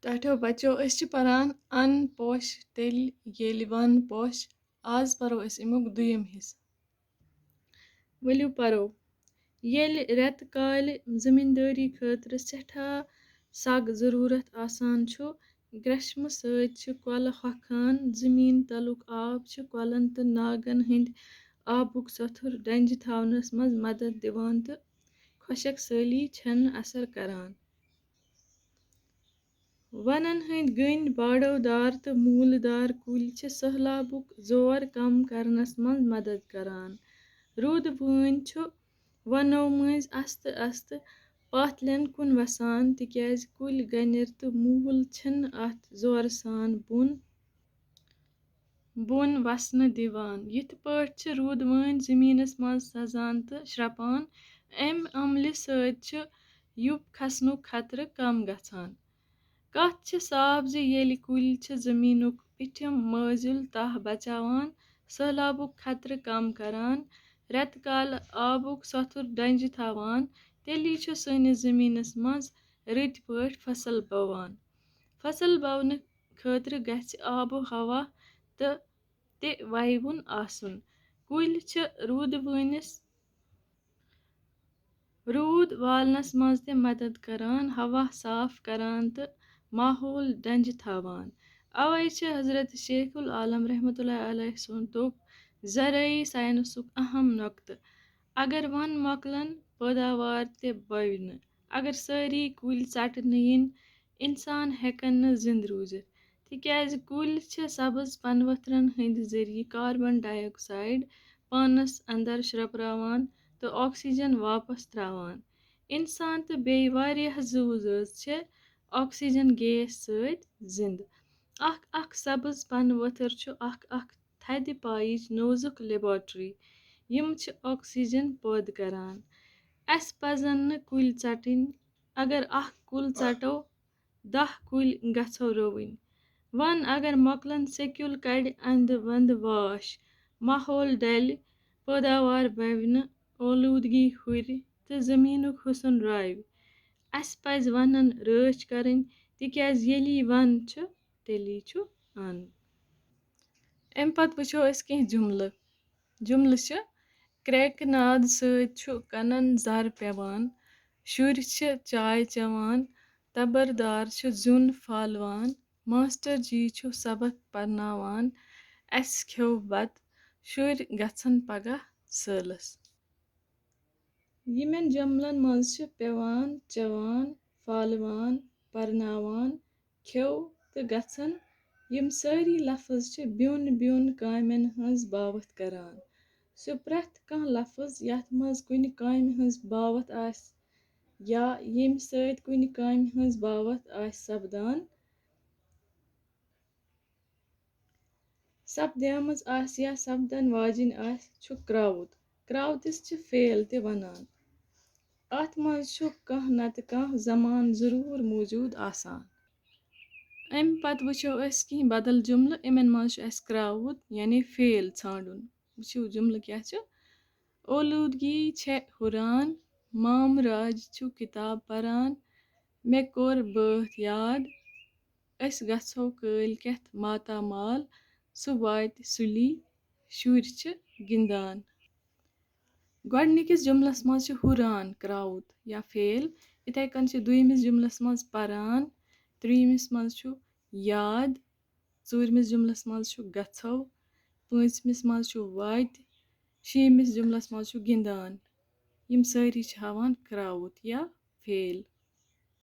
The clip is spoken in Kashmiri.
ٹاٹھو بچو أسۍ چھِ پران ان پوش تیٚلہِ ییٚلہِ ون پوش آز پرو أسۍ امیُک دوٚیِم حصہٕ ؤلِو پرو ییٚلہِ رٮ۪تہٕ کالہِ زٔمیٖندٲری خٲطرٕ سٮ۪ٹھاہ سگ ضروٗرت آسان چھُ گرٛٮ۪شمہٕ سۭتۍ چھِ کۄلہٕ ہۄکھان زٔمیٖن تلُک آب چھِ کۄلن تہٕ ناگن ہٕنٛدۍ آبُک سوٚتھُر ڈنٛجہِ تھاونس منٛز مدد دِوان تہٕ خۄشک سٲلی چھنہٕ اثر کران ونن ہٕنٛدۍ گٔنۍ باڈو دار تہٕ موٗلہٕ دار کُلۍ چھِ سٔہلابُک زور کم کرنس منٛز مدد کران روٗدٕ بٲنۍ چھُ ونو مٔنٛزۍ استہٕ استہٕ پاتھلٮ۪ن کُن وسان تِکیازِ کُلۍ گنِر تہٕ موٗل چھِنہٕ اتھ زورٕ سان بۄن وسنہٕ دِوان یِتھ پٲٹھۍ چھِ روٗدٕ زٔمیٖنس منٛز سزان تہٕ شرٛپان امہِ عملہِ سۭتۍ چھُ یُپ کھسنُک خطرٕ کم گژھان کتھ چھِ صاف زِ ییٚلہِ کُلۍ چھِ زٔمیٖنُک پیٚٹھِم مٲزِل تاہ بچاوان سہلابُک خطرٕ کم کران رٮ۪تہٕ کالہٕ آبُک سوٚتھُر ڈنٛجہِ تھاوان تیٚلی چھُ سٲنِس زٔمیٖنس منٛز رٕتۍ پٲٹھۍ فصل بوان فصل بونہٕ خٲطرٕ گژھِ آبو ہوا تہٕ تہِ وَیوُن آسُن کُلۍ چھِ روٗد والنس منٛز تہِ مدد کران ہوا صاف کران تہٕ ماحول ڈنٛجہِ تھاوان اوے چھِ حضرت شیخ العالم رحمتہ اللہ علیہ سُنٛد دوٚپ زرعی ساینسُک اہم نۄقطہٕ اگر ون مۄکلن پٲداوار تہِ بوِ نہٕ اگر سٲری کُلۍ ژٹنہٕ یِنۍ انسان ہٮ۪کن نہٕ زِنٛدٕ روٗزِتھ تِکیازِ کُلۍ چھِ سبٕز پنہٕ ؤتھرن ہٕنٛدِ ذٔریعہٕ کاربن ڈاے آکسایڈ پانس انٛدر شرٛپراوان تہٕ آکسیجن واپس ترٛاوان انسان تہٕ بیٚیہِ واریاہ زُو زٲژ چھِ آکسیجن گیس سۭتۍ زِنٛدٕ اکھ سبٕز پنہٕ ؤتھٕر چھُ اکھ تھدِ پایِچ نوزُک لیبارٹری یِم چھِ آکسیجن پٲدٕ کران اسہِ پزن نہٕ کُلۍ ژٹٕنۍ اگر اکھ کُل ژٹو 10 کُلۍ گژھو رُوٕنۍ ون اگر مۄکلن سیٚکیُل کڑِ انٛدٕ ونٛدٕ واش ماحول ڈلہِ پٲداوار بوِ نہٕ اولوٗدگی ہُرِ تہٕ زٔمیٖنُک حُسن راوِ اسہِ پزِ ونن رٲچھ کرٕنۍ تِکیازِ ییٚلی ون چھُ تیٚلی چھُ ان امہِ پتہٕ وٕچھو أسۍ کینٛہہ جملہٕ چھِ کرٛیکہٕ ناد سۭتۍ چھُ کنن زر پٮ۪وان شُرۍ چھِ چاے چٮ۪وان تبردار چھُ زیُن پھالوان ماسٹر جی چھُ سبق پرناوان اسہِ کھیوٚو بتہٕ شُرۍ گژھن پگاہ سٲلس یِمن جملن منٛز چھِ پٮ۪وان چٮ۪وان پھالوان پرناوان کھیوٚو تہٕ گژھن یِم سٲری لفظ چھِ بیوٚن کامٮ۪ن ہٕنٛز باوتھ کران سُہ پرٛٮ۪تھ کانٛہہ لفظ یتھ منٛز کُنہِ کامہِ ہٕنٛز باوتھ آسہِ یا ییٚمہِ سۭتۍ کُنہِ کامہِ ہٕنٛز باوتھ آسہِ سپدیمٕژ آسہِ یا سپدن واجِنۍ آسہِ چھُ کرٛاوُتِس چھِ فعل تہِ ونان اتھ منٛز چھُ کانٛہہ نتہٕ کانٛہہ زمان ضروٗر موٗجوٗد آسان امہِ پتہٕ وٕچھو أسۍ کینٛہہ بدل جملہٕ یِمن منٛز چھُ اسہِ کرٛاوُت یعنی فعل ژھانڈُن وٕچھِو جملہٕ کیٛاہ چھُ اولوٗدگی چھےٚ ہُران مامہٕ راج چھُ کِتاب پران مےٚ کوٚر بٲتھ یاد أسۍ گژھو کٲلۍکٮ۪تھ ماتامال سُہ واتہِ سُلی شُرۍ چھِ گِنٛدان گۄڈٕنِکِس جملس منٛز چھُ ہُران کرٛاوُت یا فعل یِتھے کٔنۍ چھِ دوٚیمِس جملس منٛز پران ترٛیٚیِمِس منٛز چھُ یاد ژوٗرمِس جملس منٛز چھُ گژھو پٲنٛژمِس منٛز چھُ واتہِ شیٚیمِس جملس منٛز چھُ گِنٛدان یِم سٲری چھِ ہاوان کرٛاوُت یا فعل